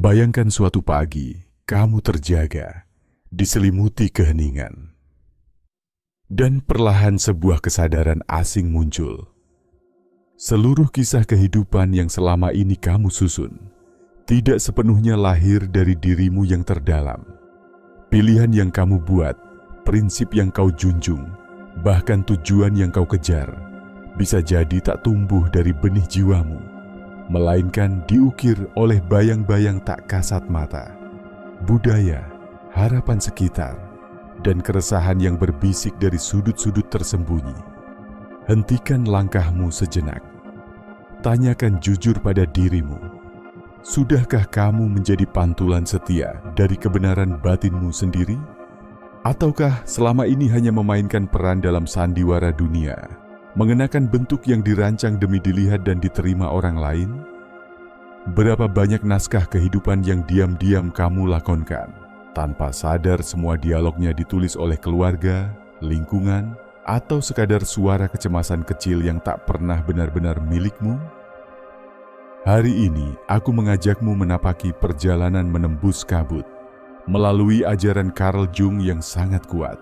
Bayangkan suatu pagi, kamu terjaga, diselimuti keheningan. Dan perlahan sebuah kesadaran asing muncul. Seluruh kisah kehidupan yang selama ini kamu susun, tidak sepenuhnya lahir dari dirimu yang terdalam. Pilihan yang kamu buat, prinsip yang kau junjung, bahkan tujuan yang kau kejar, bisa jadi tak tumbuh dari benih jiwamu, melainkan diukir oleh bayang-bayang tak kasat mata, budaya, harapan sekitar, dan keresahan yang berbisik dari sudut-sudut tersembunyi. Hentikan langkahmu sejenak. Tanyakan jujur pada dirimu, sudahkah kamu menjadi pantulan setia dari kebenaran batinmu sendiri? Ataukah selama ini hanya memainkan peran dalam sandiwara dunia, mengenakan bentuk yang dirancang demi dilihat dan diterima orang lain? Berapa banyak naskah kehidupan yang diam-diam kamu lakonkan, tanpa sadar semua dialognya ditulis oleh keluarga, lingkungan, atau sekadar suara kecemasan kecil yang tak pernah benar-benar milikmu? Hari ini, aku mengajakmu menapaki perjalanan menembus kabut, melalui ajaran Carl Jung yang sangat kuat,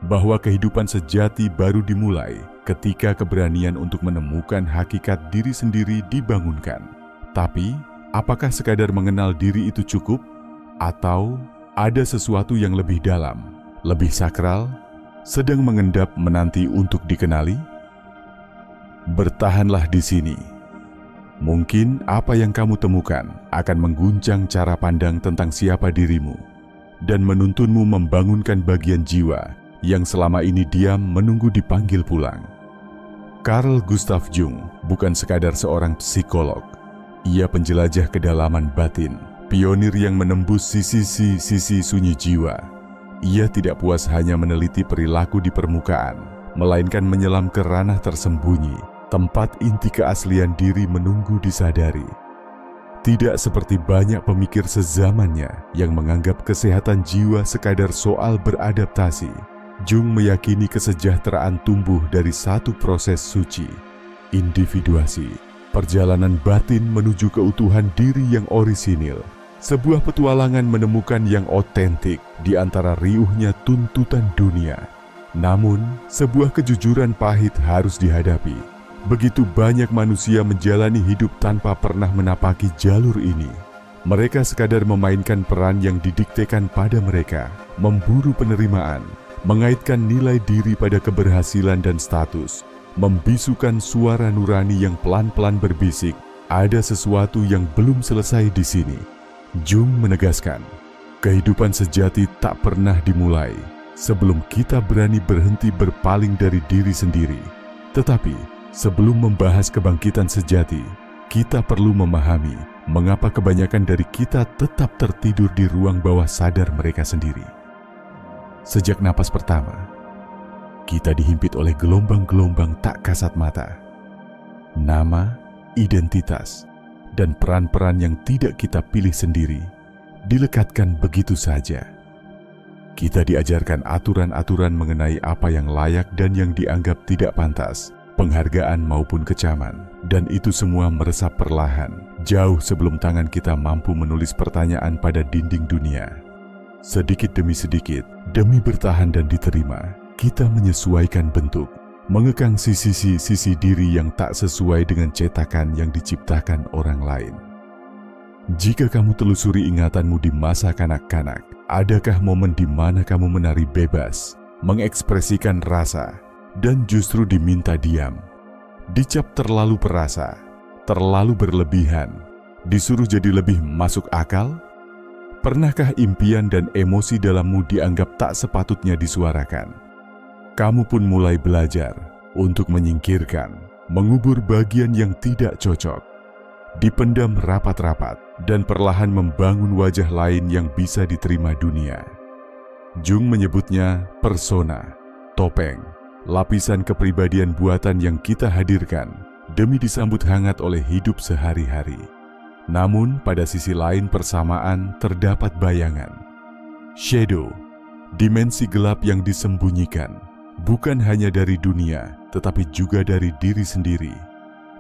bahwa kehidupan sejati baru dimulai ketika keberanian untuk menemukan hakikat diri sendiri dibangunkan. Tapi, apakah sekadar mengenal diri itu cukup? Atau ada sesuatu yang lebih dalam, lebih sakral, sedang mengendap menanti untuk dikenali? Bertahanlah di sini. Mungkin apa yang kamu temukan akan mengguncang cara pandang tentang siapa dirimu dan menuntunmu membangunkan bagian jiwa yang selama ini diam menunggu dipanggil pulang. Carl Gustav Jung bukan sekadar seorang psikolog. Ia penjelajah kedalaman batin, pionir yang menembus sisi sunyi jiwa. Ia tidak puas hanya meneliti perilaku di permukaan, melainkan menyelam ke ranah tersembunyi, tempat inti keaslian diri menunggu disadari. Tidak seperti banyak pemikir sezamannya yang menganggap kesehatan jiwa sekadar soal beradaptasi, Jung meyakini kesejahteraan tumbuh dari satu proses suci, individuasi, perjalanan batin menuju keutuhan diri yang orisinil. Sebuah petualangan menemukan yang otentik di antara riuhnya tuntutan dunia. Namun, sebuah kejujuran pahit harus dihadapi. Begitu banyak manusia menjalani hidup tanpa pernah menapaki jalur ini. Mereka sekadar memainkan peran yang didiktekan pada mereka, memburu penerimaan, mengaitkan nilai diri pada keberhasilan dan status, membisukan suara nurani yang pelan-pelan berbisik, ada sesuatu yang belum selesai di sini. Jung menegaskan, kehidupan sejati tak pernah dimulai sebelum kita berani berhenti berpaling dari diri sendiri. Tetapi, sebelum membahas kebangkitan sejati, kita perlu memahami mengapa kebanyakan dari kita tetap tertidur di ruang bawah sadar mereka sendiri. Sejak napas pertama, kita dihimpit oleh gelombang-gelombang tak kasat mata. Nama, identitas, dan peran-peran yang tidak kita pilih sendiri dilekatkan begitu saja. Kita diajarkan aturan-aturan mengenai apa yang layak dan yang dianggap tidak pantas, penghargaan maupun kecaman, dan itu semua meresap perlahan, jauh sebelum tangan kita mampu menulis pertanyaan pada dinding dunia. Sedikit demi sedikit, demi bertahan dan diterima, kita menyesuaikan bentuk, mengekang sisi diri yang tak sesuai dengan cetakan yang diciptakan orang lain. Jika kamu telusuri ingatanmu di masa kanak-kanak, adakah momen di mana kamu menari bebas, mengekspresikan rasa, dan justru diminta diam? Dicap terlalu perasa, terlalu berlebihan, disuruh jadi lebih masuk akal? Pernahkah impian dan emosi dalammu dianggap tak sepatutnya disuarakan? Kamu pun mulai belajar untuk menyingkirkan, mengubur bagian yang tidak cocok, dipendam rapat-rapat, dan perlahan membangun wajah lain yang bisa diterima dunia. Jung menyebutnya persona, topeng, lapisan kepribadian buatan yang kita hadirkan demi disambut hangat oleh hidup sehari-hari. Namun pada sisi lain persamaan terdapat bayangan, shadow, dimensi gelap yang disembunyikan, bukan hanya dari dunia, tetapi juga dari diri sendiri.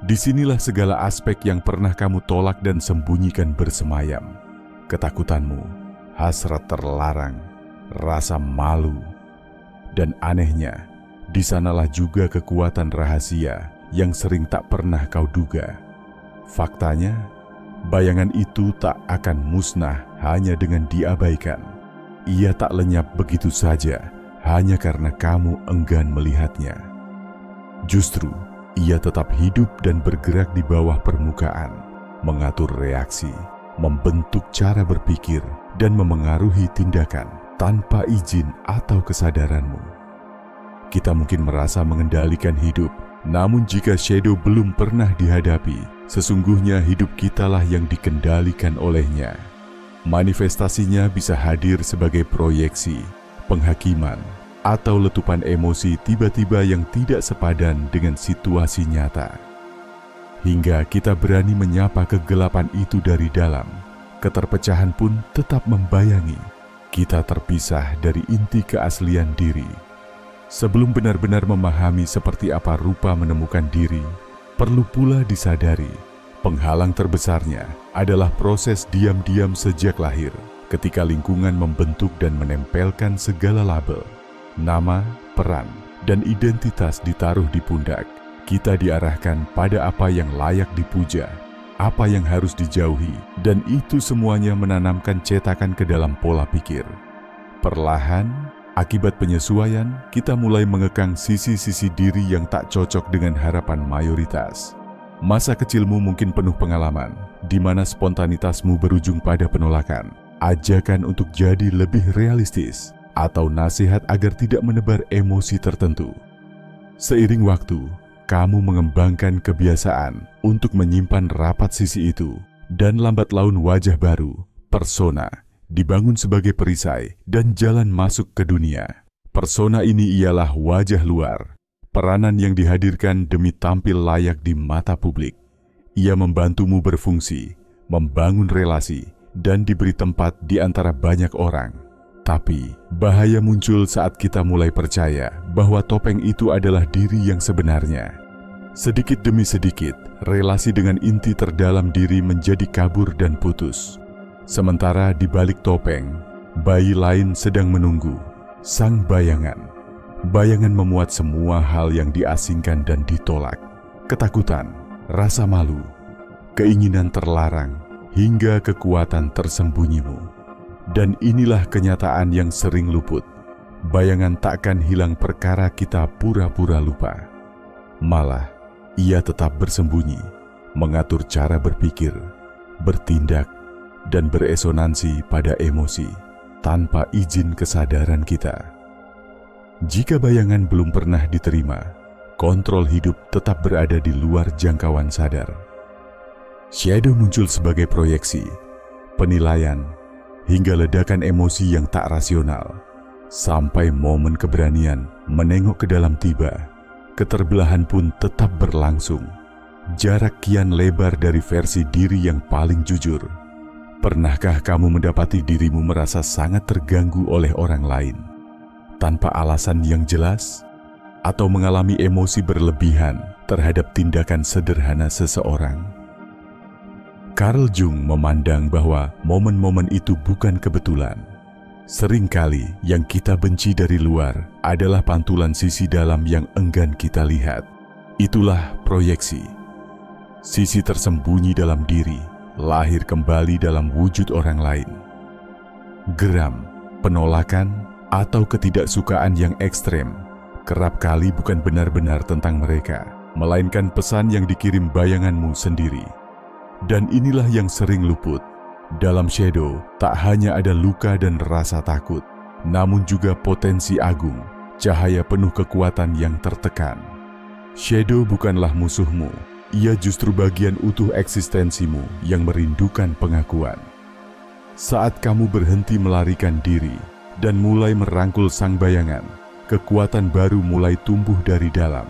Disinilah segala aspek yang pernah kamu tolak dan sembunyikan bersemayam. ketakutanmu, hasrat terlarang, rasa malu, dan anehnya, di sanalah juga kekuatan rahasia yang sering tak pernah kau duga. Faktanya, bayangan itu tak akan musnah hanya dengan diabaikan. Ia tak lenyap begitu saja hanya karena kamu enggan melihatnya. Justru, ia tetap hidup dan bergerak di bawah permukaan, mengatur reaksi, membentuk cara berpikir, dan memengaruhi tindakan tanpa izin atau kesadaranmu. Kita mungkin merasa mengendalikan hidup, namun jika shadow belum pernah dihadapi, sesungguhnya hidup kitalah yang dikendalikan olehnya. Manifestasinya bisa hadir sebagai proyeksi, penghakiman, atau letupan emosi tiba-tiba yang tidak sepadan dengan situasi nyata. Hingga kita berani menyapa kegelapan itu dari dalam, keterpecahan pun tetap membayangi. Kita terpisah dari inti keaslian diri. Sebelum benar-benar memahami seperti apa rupa menemukan diri, perlu pula disadari, penghalang terbesarnya adalah proses diam-diam sejak lahir, ketika lingkungan membentuk dan menempelkan segala label, nama, peran, dan identitas ditaruh di pundak. Kita diarahkan pada apa yang layak dipuja, apa yang harus dijauhi, dan itu semuanya menanamkan cetakan ke dalam pola pikir. Perlahan, akibat penyesuaian, kita mulai mengekang sisi-sisi diri yang tak cocok dengan harapan mayoritas. Masa kecilmu mungkin penuh pengalaman, di mana spontanitasmu berujung pada penolakan, ajakan untuk jadi lebih realistis, atau nasihat agar tidak menebar emosi tertentu. Seiring waktu, kamu mengembangkan kebiasaan untuk menyimpan rapat sisi itu, dan lambat laun wajah baru, persona, dibangun sebagai perisai dan jalan masuk ke dunia. Persona ini ialah wajah luar, peranan yang dihadirkan demi tampil layak di mata publik. Ia membantumu berfungsi, membangun relasi, dan diberi tempat di antara banyak orang. Tapi, bahaya muncul saat kita mulai percaya bahwa topeng itu adalah diri yang sebenarnya. Sedikit demi sedikit, relasi dengan inti terdalam diri menjadi kabur dan putus. Sementara di balik topeng, bayi lain sedang menunggu, sang bayangan. Bayangan memuat semua hal yang diasingkan dan ditolak. Ketakutan, rasa malu, keinginan terlarang, hingga kekuatan tersembunyimu. Dan inilah kenyataan yang sering luput. Bayangan takkan hilang perkara kita pura-pura lupa. Malah, ia tetap bersembunyi, mengatur cara berpikir, bertindak, dan beresonansi pada emosi tanpa izin kesadaran kita. Jika bayangan belum pernah diterima, kontrol hidup tetap berada di luar jangkauan sadar. Shadow muncul sebagai proyeksi, penilaian, hingga ledakan emosi yang tak rasional. Sampai momen keberanian menengok ke dalam tiba, keterbelahan pun tetap berlangsung. Jarak kian lebar dari versi diri yang paling jujur. Pernahkah kamu mendapati dirimu merasa sangat terganggu oleh orang lain, tanpa alasan yang jelas? Atau mengalami emosi berlebihan terhadap tindakan sederhana seseorang? Carl Jung memandang bahwa momen-momen itu bukan kebetulan. Seringkali yang kita benci dari luar adalah pantulan sisi dalam yang enggan kita lihat. Itulah proyeksi. Sisi tersembunyi dalam diri lahir kembali dalam wujud orang lain. Geram, penolakan, atau ketidaksukaan yang ekstrem kerap kali bukan benar-benar tentang mereka, melainkan pesan yang dikirim bayanganmu sendiri. Dan inilah yang sering luput. Dalam shadow, tak hanya ada luka dan rasa takut, namun juga potensi agung, cahaya penuh kekuatan yang tertekan. Shadow bukanlah musuhmu. Ia justru bagian utuh eksistensimu yang merindukan pengakuan. Saat kamu berhenti melarikan diri dan mulai merangkul sang bayangan, kekuatan baru mulai tumbuh dari dalam.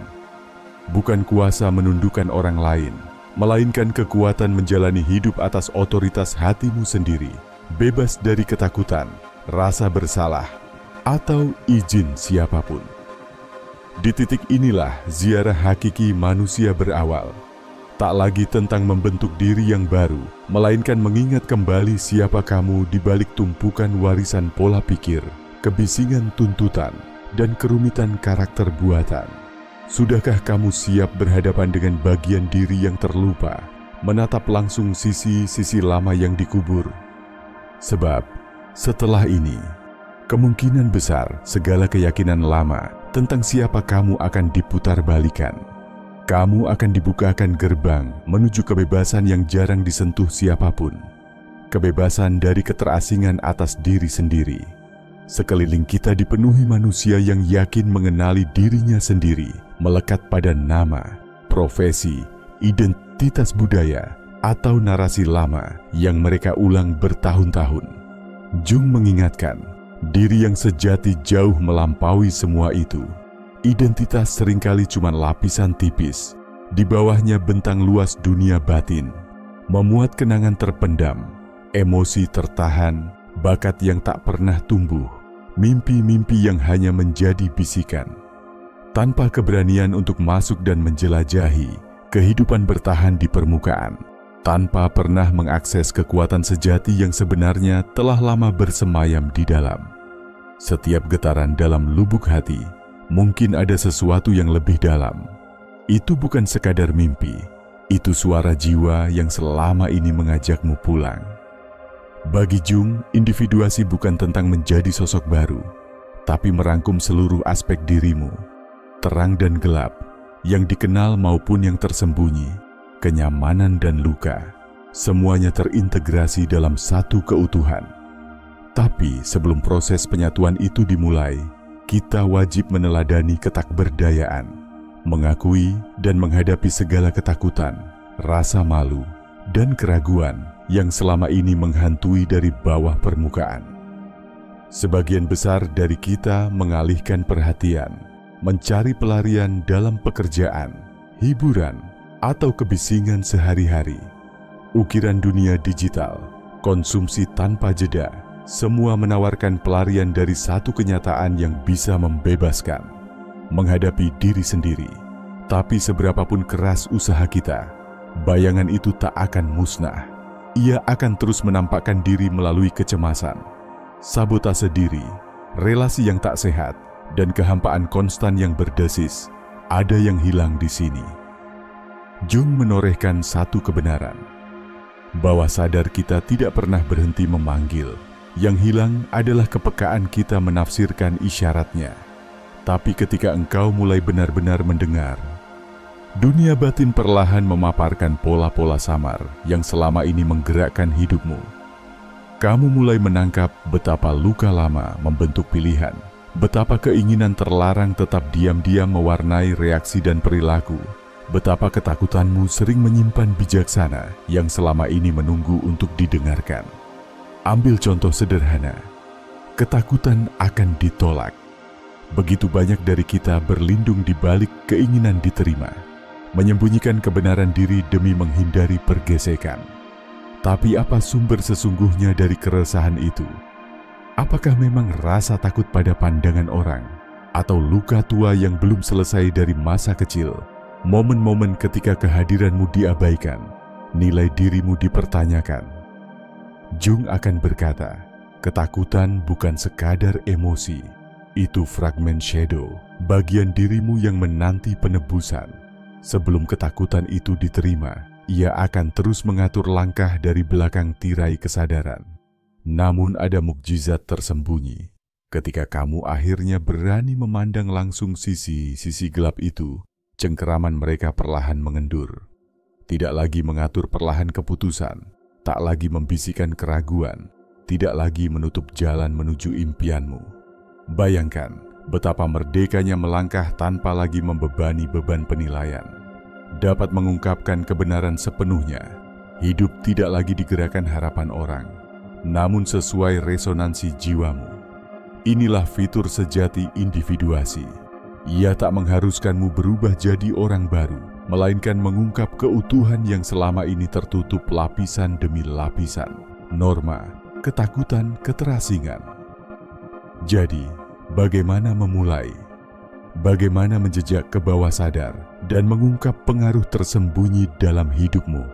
Bukan kuasa menundukkan orang lain, melainkan kekuatan menjalani hidup atas otoritas hatimu sendiri, bebas dari ketakutan, rasa bersalah, atau izin siapapun. Di titik inilah ziarah hakiki manusia berawal. Tak lagi tentang membentuk diri yang baru, melainkan mengingat kembali siapa kamu di balik tumpukan warisan pola pikir, kebisingan tuntutan, dan kerumitan karakter buatan. Sudahkah kamu siap berhadapan dengan bagian diri yang terlupa, menatap langsung sisi-sisi lama yang dikubur? Sebab, setelah ini, kemungkinan besar segala keyakinan lama tentang siapa kamu akan diputar balikan. Kamu akan dibukakan gerbang menuju kebebasan yang jarang disentuh siapapun. Kebebasan dari keterasingan atas diri sendiri. Sekeliling kita dipenuhi manusia yang yakin mengenali dirinya sendiri, melekat pada nama, profesi, identitas budaya, atau narasi lama yang mereka ulang bertahun-tahun. Jung mengingatkan, diri yang sejati jauh melampaui semua itu. Identitas seringkali cuma lapisan tipis, di bawahnya bentang luas dunia batin, memuat kenangan terpendam, emosi tertahan, bakat yang tak pernah tumbuh, mimpi-mimpi yang hanya menjadi bisikan. Tanpa keberanian untuk masuk dan menjelajahi, kehidupan bertahan di permukaan, tanpa pernah mengakses kekuatan sejati yang sebenarnya telah lama bersemayam di dalam. Setiap getaran dalam lubuk hati, mungkin ada sesuatu yang lebih dalam. Itu bukan sekadar mimpi, itu suara jiwa yang selama ini mengajakmu pulang. Bagi Jung, individuasi bukan tentang menjadi sosok baru, tapi merangkum seluruh aspek dirimu, terang dan gelap, yang dikenal maupun yang tersembunyi, kenyamanan dan luka, semuanya terintegrasi dalam satu keutuhan. Tapi sebelum proses penyatuan itu dimulai, kita wajib meneladani ketakberdayaan, mengakui dan menghadapi segala ketakutan, rasa malu, dan keraguan yang selama ini menghantui dari bawah permukaan. Sebagian besar dari kita mengalihkan perhatian, mencari pelarian dalam pekerjaan, hiburan, atau kebisingan sehari-hari. Ukiran dunia digital, konsumsi tanpa jeda, semua menawarkan pelarian dari satu kenyataan yang bisa membebaskan, menghadapi diri sendiri. Tapi seberapapun keras usaha kita, bayangan itu tak akan musnah. Ia akan terus menampakkan diri melalui kecemasan, sabotase diri, relasi yang tak sehat, dan kehampaan konstan yang berdesis. Ada yang hilang di sini. Jung menorehkan satu kebenaran, bahwa sadar kita tidak pernah berhenti memanggil. Yang hilang adalah kepekaan kita menafsirkan isyaratnya. Tapi ketika engkau mulai benar-benar mendengar, dunia batin perlahan memaparkan pola-pola samar yang selama ini menggerakkan hidupmu. Kamu mulai menangkap betapa luka lama membentuk pilihan, betapa keinginan terlarang tetap diam-diam mewarnai reaksi dan perilaku, betapa ketakutanmu sering menyimpan bijaksana yang selama ini menunggu untuk didengarkan. Ambil contoh sederhana, ketakutan akan ditolak. Begitu banyak dari kita berlindung di balik keinginan diterima, menyembunyikan kebenaran diri demi menghindari pergesekan. Tapi apa sumber sesungguhnya dari keresahan itu? Apakah memang rasa takut pada pandangan orang, atau luka tua yang belum selesai dari masa kecil, momen-momen ketika kehadiranmu diabaikan, nilai dirimu dipertanyakan? Jung akan berkata, ketakutan bukan sekadar emosi, itu fragmen shadow, bagian dirimu yang menanti penebusan. Sebelum ketakutan itu diterima, ia akan terus mengatur langkah dari belakang tirai kesadaran. Namun ada mukjizat tersembunyi. Ketika kamu akhirnya berani memandang langsung sisi-sisi gelap itu, cengkeraman mereka perlahan mengendur. Tidak lagi mengatur perlahan keputusan, tak lagi membisikkan keraguan, tidak lagi menutup jalan menuju impianmu. Bayangkan betapa merdekanya melangkah tanpa lagi membebani beban penilaian. Dapat mengungkapkan kebenaran sepenuhnya. Hidup tidak lagi digerakkan harapan orang, namun sesuai resonansi jiwamu. Inilah fitur sejati individuasi. Ia tak mengharuskanmu berubah jadi orang baru, melainkan mengungkap keutuhan yang selama ini tertutup lapisan demi lapisan, norma, ketakutan, keterasingan. Jadi, bagaimana memulai? Bagaimana menjejak ke bawah sadar dan mengungkap pengaruh tersembunyi dalam hidupmu.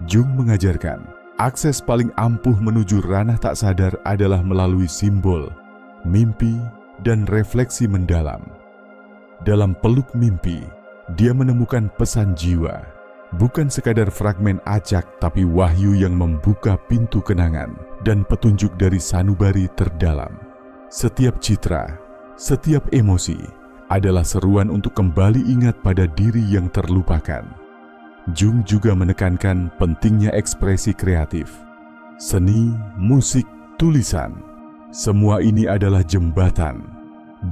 Jung mengajarkan, akses paling ampuh menuju ranah tak sadar adalah melalui simbol, mimpi, dan refleksi mendalam. Dalam peluk mimpi, dia menemukan pesan jiwa, bukan sekadar fragmen acak tapi wahyu yang membuka pintu kenangan dan petunjuk dari sanubari terdalam. Setiap citra, setiap emosi adalah seruan untuk kembali ingat pada diri yang terlupakan. Jung juga menekankan pentingnya ekspresi kreatif. Seni, musik, tulisan, semua ini adalah jembatan,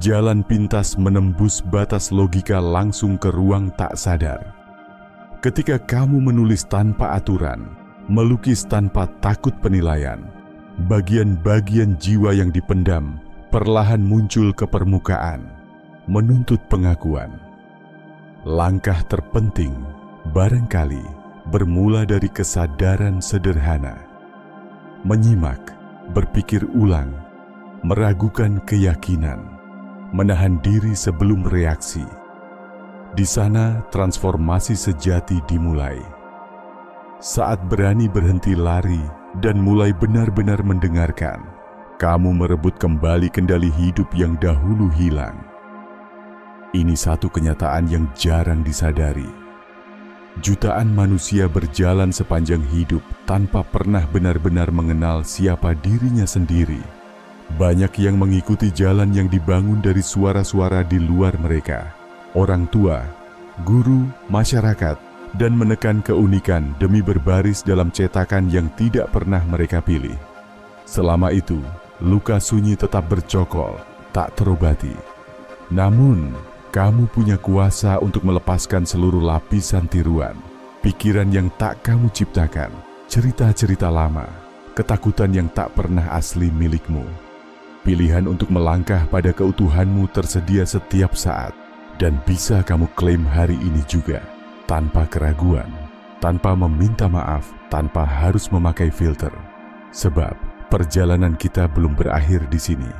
jalan pintas menembus batas logika langsung ke ruang tak sadar. Ketika kamu menulis tanpa aturan, melukis tanpa takut penilaian, bagian-bagian jiwa yang dipendam perlahan muncul ke permukaan, menuntut pengakuan. Langkah terpenting barangkali bermula dari kesadaran sederhana. Menyimak, berpikir ulang, meragukan keyakinan, menahan diri sebelum reaksi. Di sana transformasi sejati dimulai. Saat berani berhenti lari dan mulai benar-benar mendengarkan, kamu merebut kembali kendali hidup yang dahulu hilang. Ini satu kenyataan yang jarang disadari. Jutaan manusia berjalan sepanjang hidup tanpa pernah benar-benar mengenal siapa dirinya sendiri. Banyak yang mengikuti jalan yang dibangun dari suara-suara di luar mereka, orang tua, guru, masyarakat, dan menekan keunikan demi berbaris dalam cetakan yang tidak pernah mereka pilih. Selama itu, luka sunyi tetap bercokol, tak terobati. Namun, kamu punya kuasa untuk melepaskan seluruh lapisan tiruan, pikiran yang tak kamu ciptakan, cerita-cerita lama, ketakutan yang tak pernah asli milikmu. Pilihan untuk melangkah pada keutuhanmu tersedia setiap saat, dan bisa kamu klaim hari ini juga, tanpa keraguan, tanpa meminta maaf, tanpa harus memakai filter. Sebab, perjalanan kita belum berakhir di sini.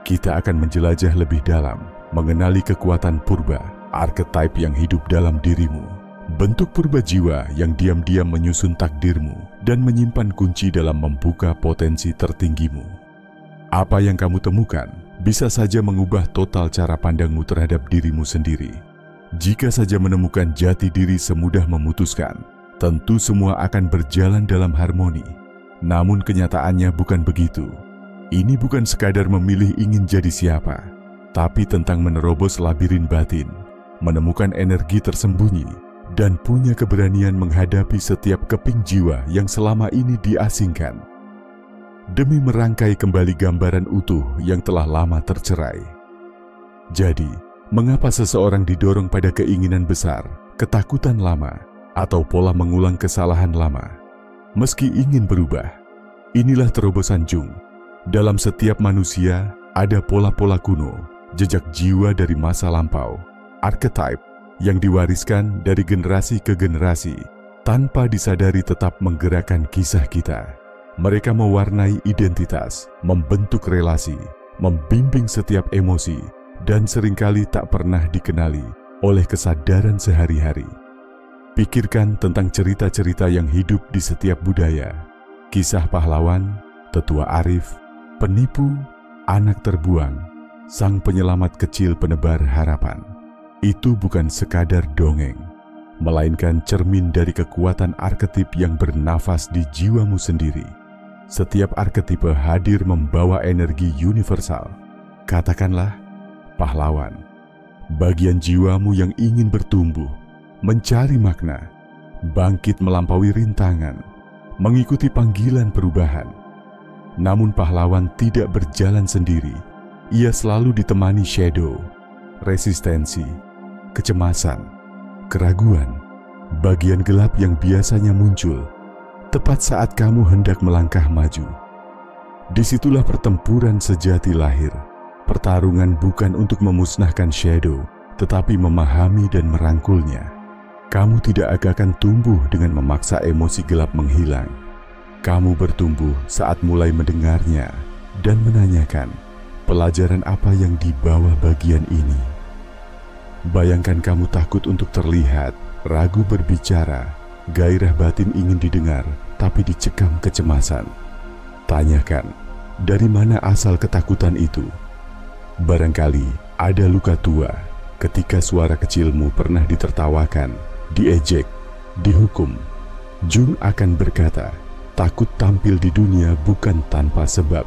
Kita akan menjelajah lebih dalam, mengenali kekuatan purba, archetype yang hidup dalam dirimu, bentuk purba jiwa yang diam-diam menyusun takdirmu dan menyimpan kunci dalam membuka potensi tertinggimu. Apa yang kamu temukan bisa saja mengubah total cara pandangmu terhadap dirimu sendiri. Jika saja menemukan jati diri semudah memutuskan, tentu semua akan berjalan dalam harmoni. Namun kenyataannya bukan begitu. Ini bukan sekadar memilih ingin jadi siapa, tapi tentang menerobos labirin batin, menemukan energi tersembunyi, dan punya keberanian menghadapi setiap keping jiwa yang selama ini diasingkan, demi merangkai kembali gambaran utuh yang telah lama tercerai. Jadi, mengapa seseorang didorong pada keinginan besar, ketakutan lama, atau pola mengulang kesalahan lama? Meski ingin berubah, inilah terobosan Jung. Dalam setiap manusia ada pola-pola kuno, jejak jiwa dari masa lampau, archetype yang diwariskan dari generasi ke generasi, tanpa disadari tetap menggerakkan kisah kita. Mereka mewarnai identitas, membentuk relasi, membimbing setiap emosi, dan seringkali tak pernah dikenali oleh kesadaran sehari-hari. Pikirkan tentang cerita-cerita yang hidup di setiap budaya, kisah pahlawan, tetua arif, penipu, anak terbuang, sang penyelamat kecil penebar harapan. Itu bukan sekadar dongeng, melainkan cermin dari kekuatan arketip yang bernafas di jiwamu sendiri. Setiap arketipe hadir membawa energi universal. Katakanlah, pahlawan, bagian jiwamu yang ingin bertumbuh, mencari makna, bangkit melampaui rintangan, mengikuti panggilan perubahan. Namun pahlawan tidak berjalan sendiri. Ia selalu ditemani shadow, resistensi, kecemasan, keraguan, bagian gelap yang biasanya muncul tepat saat kamu hendak melangkah maju. Disitulah pertempuran sejati lahir. Pertarungan bukan untuk memusnahkan shadow, tetapi memahami dan merangkulnya. Kamu tidak akan tumbuh dengan memaksa emosi gelap menghilang. Kamu bertumbuh saat mulai mendengarnya dan menanyakan, pelajaran apa yang dibawa bagian ini? Bayangkan kamu takut untuk terlihat, ragu berbicara, gairah batin ingin didengar, tapi dicekam kecemasan. Tanyakan, dari mana asal ketakutan itu? Barangkali ada luka tua ketika suara kecilmu pernah ditertawakan, diejek, dihukum. Jung akan berkata, takut tampil di dunia bukan tanpa sebab.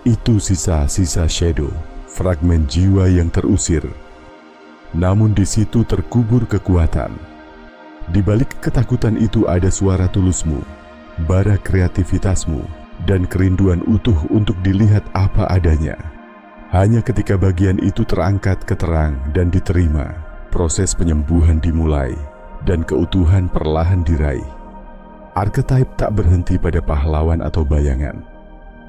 Itu sisa-sisa shadow, fragmen jiwa yang terusir. Namun di situ terkubur kekuatan. Di balik ketakutan itu ada suara tulusmu, bara kreativitasmu, dan kerinduan utuh untuk dilihat apa adanya. Hanya ketika bagian itu terangkat ke terang dan diterima, proses penyembuhan dimulai, dan keutuhan perlahan diraih. Archetype tak berhenti pada pahlawan atau bayangan.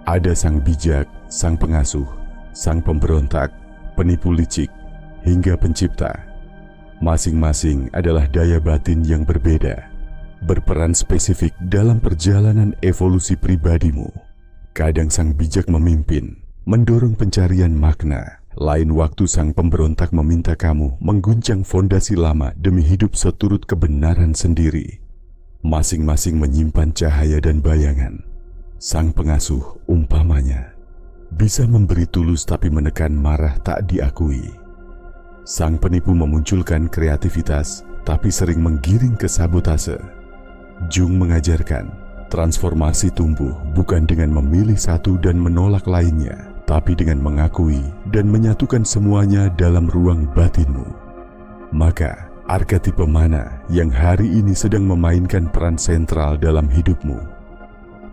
Ada sang bijak, sang pengasuh, sang pemberontak, penipu licik, hingga pencipta. Masing-masing adalah daya batin yang berbeda, berperan spesifik dalam perjalanan evolusi pribadimu. Kadang sang bijak memimpin, mendorong pencarian makna. Lain waktu sang pemberontak meminta kamu mengguncang fondasi lama demi hidup seturut kebenaran sendiri. Masing-masing menyimpan cahaya dan bayangan. Sang pengasuh umpamanya bisa memberi tulus tapi menekan marah tak diakui. Sang penipu memunculkan kreativitas tapi sering menggiring ke sabotase. Jung mengajarkan, transformasi tumbuh bukan dengan memilih satu dan menolak lainnya, tapi dengan mengakui dan menyatukan semuanya dalam ruang batinmu. Maka, archetype mana yang hari ini sedang memainkan peran sentral dalam hidupmu?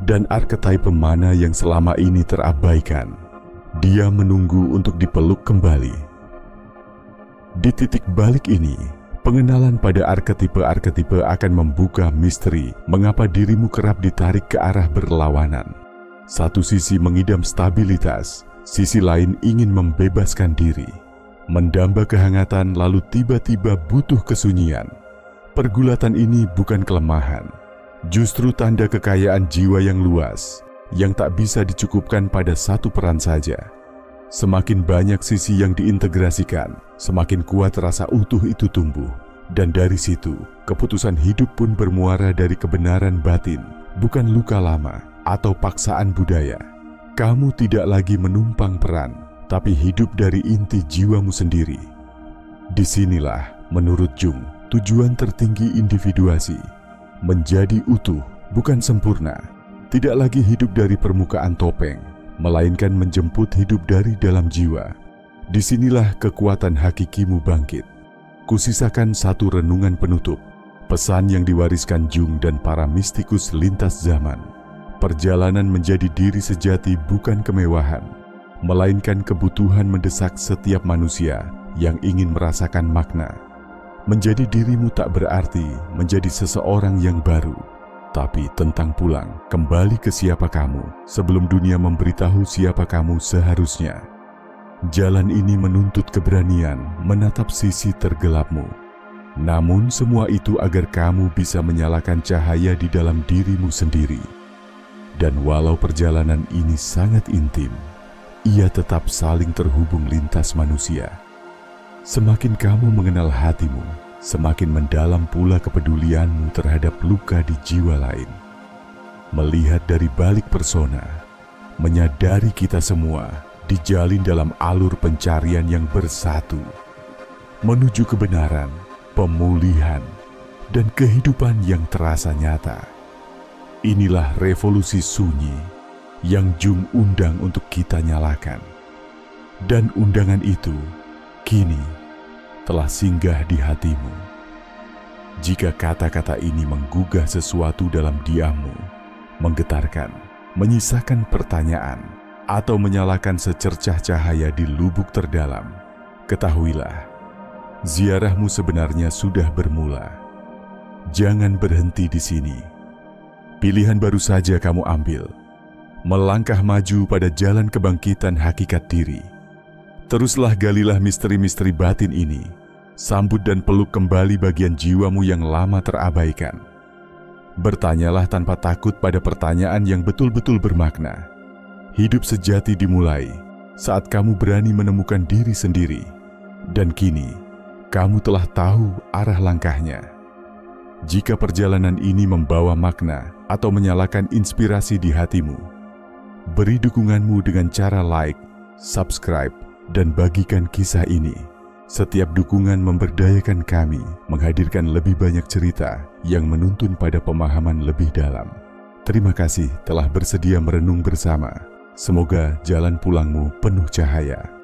Dan archetype mana yang selama ini terabaikan? Dia menunggu untuk dipeluk kembali. Di titik balik ini, pengenalan pada archetype akan membuka misteri mengapa dirimu kerap ditarik ke arah berlawanan. Satu sisi mengidam stabilitas, sisi lain ingin membebaskan diri. Mendamba kehangatan lalu tiba-tiba butuh kesunyian. Pergulatan ini bukan kelemahan, justru tanda kekayaan jiwa yang luas, yang tak bisa dicukupkan pada satu peran saja. Semakin banyak sisi yang diintegrasikan, semakin kuat rasa utuh itu tumbuh. Dan dari situ, keputusan hidup pun bermuara dari kebenaran batin, bukan luka lama atau paksaan budaya. Kamu tidak lagi menumpang peran, tapi hidup dari inti jiwamu sendiri. Disinilah, menurut Jung, tujuan tertinggi individuasi. Menjadi utuh, bukan sempurna. Tidak lagi hidup dari permukaan topeng, melainkan menjemput hidup dari dalam jiwa. Disinilah kekuatan hakikimu bangkit. Kusisakan satu renungan penutup, pesan yang diwariskan Jung dan para mistikus lintas zaman. Perjalanan menjadi diri sejati bukan kemewahan, melainkan kebutuhan mendesak setiap manusia yang ingin merasakan makna. Menjadi dirimu tak berarti menjadi seseorang yang baru, tapi tentang pulang kembali ke siapa kamu sebelum dunia memberitahu siapa kamu seharusnya. Jalan ini menuntut keberanian menatap sisi tergelapmu. Namun semua itu agar kamu bisa menyalakan cahaya di dalam dirimu sendiri. Dan walau perjalanan ini sangat intim, ia tetap saling terhubung lintas manusia. Semakin kamu mengenal hatimu, semakin mendalam pula kepedulianmu terhadap luka di jiwa lain. Melihat dari balik persona, menyadari kita semua dijalin dalam alur pencarian yang bersatu, menuju kebenaran, pemulihan, dan kehidupan yang terasa nyata. Inilah revolusi sunyi yang Jung undang untuk kita nyalakan. Dan undangan itu kini telah singgah di hatimu. Jika kata-kata ini menggugah sesuatu dalam diammu, menggetarkan, menyisakan pertanyaan, atau menyalakan secercah cahaya di lubuk terdalam, ketahuilah, ziarahmu sebenarnya sudah bermula. Jangan berhenti di sini. Pilihan baru saja kamu ambil, melangkah maju pada jalan kebangkitan hakikat diri. Teruslah galilah misteri-misteri batin ini, sambut dan peluk kembali bagian jiwamu yang lama terabaikan. Bertanyalah tanpa takut pada pertanyaan yang betul-betul bermakna. Hidup sejati dimulai saat kamu berani menemukan diri sendiri. Dan kini, kamu telah tahu arah langkahnya. Jika perjalanan ini membawa makna atau menyalakan inspirasi di hatimu, beri dukunganmu dengan cara like, subscribe, dan bagikan kisah ini. Setiap dukungan memberdayakan kami menghadirkan lebih banyak cerita yang menuntun pada pemahaman lebih dalam. Terima kasih telah bersedia merenung bersama. Semoga jalan pulangmu penuh cahaya.